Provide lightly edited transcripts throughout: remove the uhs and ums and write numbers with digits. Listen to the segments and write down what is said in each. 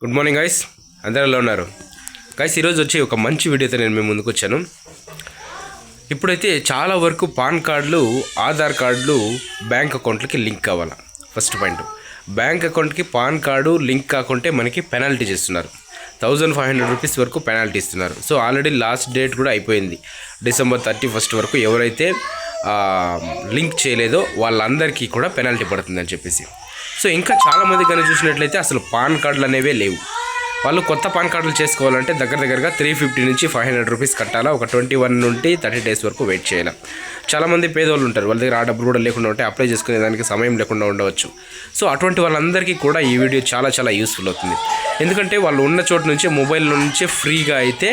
Good morning guys, అందరూ ఎలా ఉన్నారు గైస్? ఈరోజు వచ్చి ఒక మంచి వీడియోతో నేను మీ ముందుకు వచ్చాను. ఇప్పుడైతే చాలా వరకు పాన్ కార్డులు, ఆధార్ కార్డులు బ్యాంక్ అకౌంట్లకి లింక్ కావాలా. ఫస్ట్ పాయింట్, బ్యాంక్ అకౌంట్కి పాన్ కార్డు లింక్ కాకుంటే మనకి పెనాల్టీ చేస్తున్నారు. 1500 రూపీస్ వరకు పెనాల్టీ ఇస్తున్నారు. సో ఆల్రెడీ లాస్ట్ డేట్ కూడా అయిపోయింది. డిసెంబర్ 31 వరకు ఎవరైతే లింక్ చేయలేదో వాళ్ళందరికీ కూడా పెనాల్టీ పడుతుందని చెప్పేసి. సో ఇంకా చాలామంది కానీ చూసినట్లయితే అసలు పాన్ కార్డులు అనేవే లేవు. వాళ్ళు కొత్త పాన్ కార్డులు చేసుకోవాలంటే దగ్గరగా 350 నుంచి 500 రూపీస్ కట్టాలా. ఒక 21 నుండి 30 డేస్ వరకు వెయిట్ చేయాలి. చాలామంది పేదవాళ్ళు ఉంటారు, వాళ్ళ దగ్గర ఆ డబ్బులు కూడా లేకుండా ఉంటే అప్లై చేసుకునే దానికి సమయం లేకుండా ఉండవచ్చు. సో అటువంటి వాళ్ళందరికీ కూడా ఈ వీడియో చాలా యూస్ఫుల్ అవుతుంది. ఎందుకంటే వాళ్ళు ఉన్న చోటు నుంచి మొబైల్ నుంచే ఫ్రీగా అయితే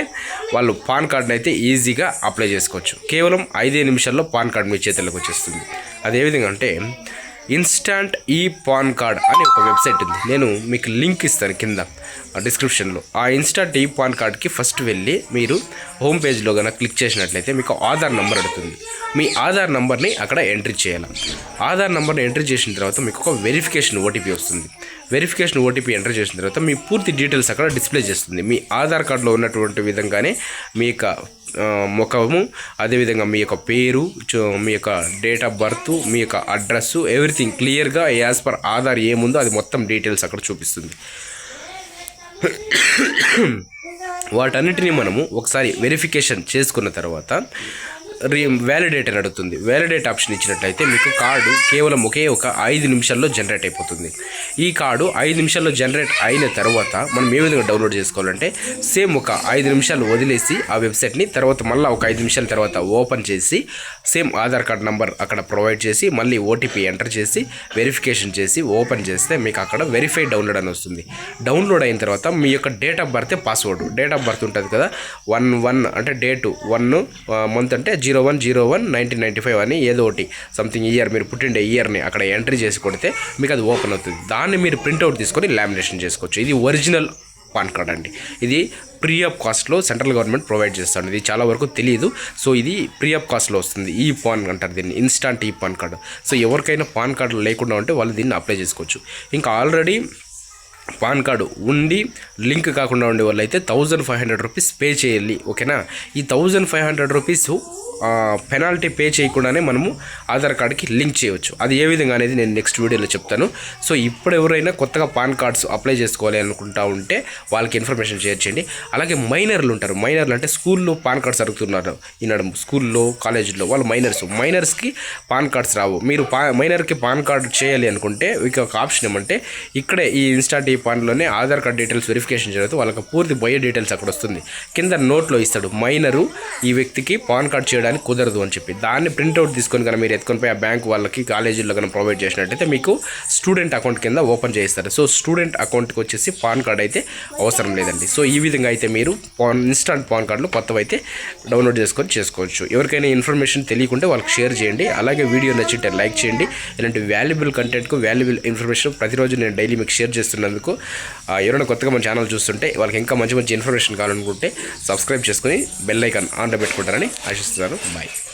వాళ్ళు పాన్ కార్డుని అయితే ఈజీగా అప్లై చేసుకోవచ్చు. కేవలం 5 నిమిషాల్లో పాన్ కార్డు మీ చేతుల్లోకి వచ్చేస్తుంది. అదే విధంగా అంటే ఇన్స్టాంట్ ఈ పాన్ కార్డ్ అని ఒక వెబ్సైట్ ఉంది. నేను మీకు లింక్ ఇస్తాను కింద డిస్క్రిప్షన్లో. ఆ ఇన్స్టాంట్ ఈ పాన్ కార్డ్కి ఫస్ట్ వెళ్ళి మీరు హోమ్ పేజ్లో కనుక క్లిక్ చేసినట్లయితే మీకు ఆధార్ నెంబర్ అడుగుతుంది. మీ ఆధార్ నెంబర్ని అక్కడ ఎంట్రీ చేయాలి. ఆధార్ నెంబర్ని ఎంట్రీ చేసిన తర్వాత మీకు ఒక వెరిఫికేషన్ ఓటీపీ వస్తుంది. వెరిఫికేషన్ ఓటీపీ ఎంటర్ చేసిన తర్వాత మీ పూర్తి డీటెయిల్స్ అక్కడ డిస్ప్లే చేస్తుంది. మీ ఆధార్ కార్డులో ఉన్నటువంటి విధంగానే మీ యొక్క ముఖము, అదేవిధంగా మీ యొక్క పేరు, మీ యొక్క డేట్ ఆఫ్ బర్త్, మీ యొక్క అడ్రస్సు, ఎవ్రీథింగ్ క్లియర్గా యాజ్ పర్ ఆధార్ ఏముందో అది మొత్తం డీటెయిల్స్ అక్కడ చూపిస్తుంది. వాటన్నిటిని మనము ఒకసారి వెరిఫికేషన్ చేసుకున్న తర్వాత వ్యాలిడేట్ అని అడుగుతుంది. వ్యాలిడేట్ ఆప్షన్ ఇచ్చినట్లయితే మీకు కార్డు కేవలం ఒకే ఒక 5 నిమిషాల్లో జనరేట్ అయిపోతుంది. ఈ కార్డు 5 నిమిషాల్లో జనరేట్ అయిన తర్వాత మనం ఏ విధంగా డౌన్లోడ్ చేసుకోవాలంటే సేమ్ ఒక 5 నిమిషాలు వదిలేసి ఆ వెబ్సైట్ని తర్వాత మళ్ళీ ఒక 5 నిమిషాల తర్వాత ఓపెన్ చేసి సేమ్ ఆధార్ కార్డ్ నెంబర్ అక్కడ ప్రొవైడ్ చేసి మళ్ళీ ఓటీపీ ఎంటర్ చేసి వెరిఫికేషన్ చేసి ఓపెన్ చేస్తే మీకు అక్కడ వెరిఫై డౌన్లోడ్ అని వస్తుంది. డౌన్లోడ్ అయిన తర్వాత మీ యొక్క date of birth, password, date of birth ఉంటుంది కదా, 1 అంటే డేటు 1 మంత్ అంటే 01/01/1995 అని ఏదో ఒకటి సంథింగ్ ఇయర్, మీరు పుట్టిండే ఇయర్ని అక్కడ ఎంట్రీ చేసి కొడితే మీకు అది ఓపెన్ అవుతుంది. దాన్ని మీరు ప్రింట్అవుట్ తీసుకొని లామినేషన్ చేసుకోవచ్చు. ఇది ఒరిజినల్ పాన్ కార్డ్ అండి. ఇది ఫ్రీ ఆఫ్ కాస్ట్లో సెంట్రల్ గవర్నమెంట్ ప్రొవైడ్ చేస్తాడు. ఇది చాలా వరకు తెలియదు. సో ఇది ఫ్రీ ఆఫ్ కాస్ట్లో వస్తుంది. ఈ పాన్ అంటారు దీన్ని, ఇన్స్టాంట్ ఈ పాన్ కార్డు. సో ఎవరికైనా పాన్ కార్డు లేకుండా ఉంటే వాళ్ళు దీన్ని అప్లై చేసుకోవచ్చు. ఇంకా ఆల్రెడీ పాన్ కార్డు ఉండి లింక్ కాకుండా ఉండే వాళ్ళు అయితే 1500 రూపీస్ పే చేయాలి. ఓకేనా? ఈ 1500 రూపీస్ పెనాల్టీ పే చేయకుండానే మనము ఆధార్ కార్డుకి లింక్ చేయవచ్చు. అది ఏ విధంగా అనేది నేను నెక్స్ట్ వీడియోలో చెప్తాను. సో ఇప్పుడు ఎవరైనా కొత్తగా పాన్ కార్డ్స్ అప్లై చేసుకోవాలి అనుకుంటా ఉంటే వాళ్ళకి ఇన్ఫర్మేషన్ షేర్ చేయండి. అలాగే మైనర్లు ఉంటారు. మైనర్లు అంటే స్కూల్లో పాన్ కార్డ్స్ అడుగుతున్నారు ఈనాడు, స్కూల్లో కాలేజీలో వాళ్ళు మైనర్స్కి పాన్ కార్డ్స్ రావు. మీరు మైనర్కి పాన్ కార్డు చేయాలి అనుకుంటే మీకు ఒక ఆప్షన్ ఏమంటే ఇక్కడే ఈ ఇన్స్టాంట్ ఈ పాన్లోనే ఆధార్ కార్డ్ డీటెయిల్స్ వెరిఫికేషన్ చేస్తే వాళ్ళకి పూర్తి బయో డీటెయిల్స్ అక్కడ వస్తుంది. కింద నోట్లో ఇస్తాడు, మైనరు ఈ వ్యక్తికి పాన్ కార్డ్ చేయడానికి కుదరదు అని చెప్పి. దాన్ని ప్రింట్అవుట్ తీసుకొని కనుక మీరు ఎత్తుకొని పోయి ఆ బ్యాంక్ వాళ్ళకి కాలేజీల్లో కనుక ప్రొవైడ్ చేసినట్టయితే మీకు స్టూడెంట్ అకౌంట్ కింద ఓపెన్ చేస్తారు. సో స్టూడెంట్ అకౌంట్కి వచ్చేసి పాన్ కార్డ్ అయితే అవసరం లేదండి. సో ఈ విధంగా అయితే మీరు ఇన్స్టాంట్ పాన్ కార్డులు కొత్తవి అయితే డౌన్లోడ్ చేసుకోవచ్చు. ఎవరికైనా ఇన్ఫర్మేషన్ తెలియకుంటే వాళ్ళకి షేర్ చేయండి. అలాగే వీడియో నచ్చితే లైక్ చేయండి. ఇలాంటి వాల్యుబుల్ కంటెంట్కు వాల్యుబుల్ ఇన్ఫర్మేషన్ ప్రతిరోజు నేను డైలీ మీకు షేర్ చేస్తున్నందుకు ఎవరైనా కొత్తగా మన ఛానల్ చూస్తుంటే వాళ్ళకి ఇంకా మంచి ఇన్ఫర్మేషన్ కావాలనుకుంటే సబ్స్క్రైబ్ చేసుకుని బెల్ ఐకాన్ ఆన్లో పెట్టుకుంటారని ఆశిస్తున్నాను. Bye.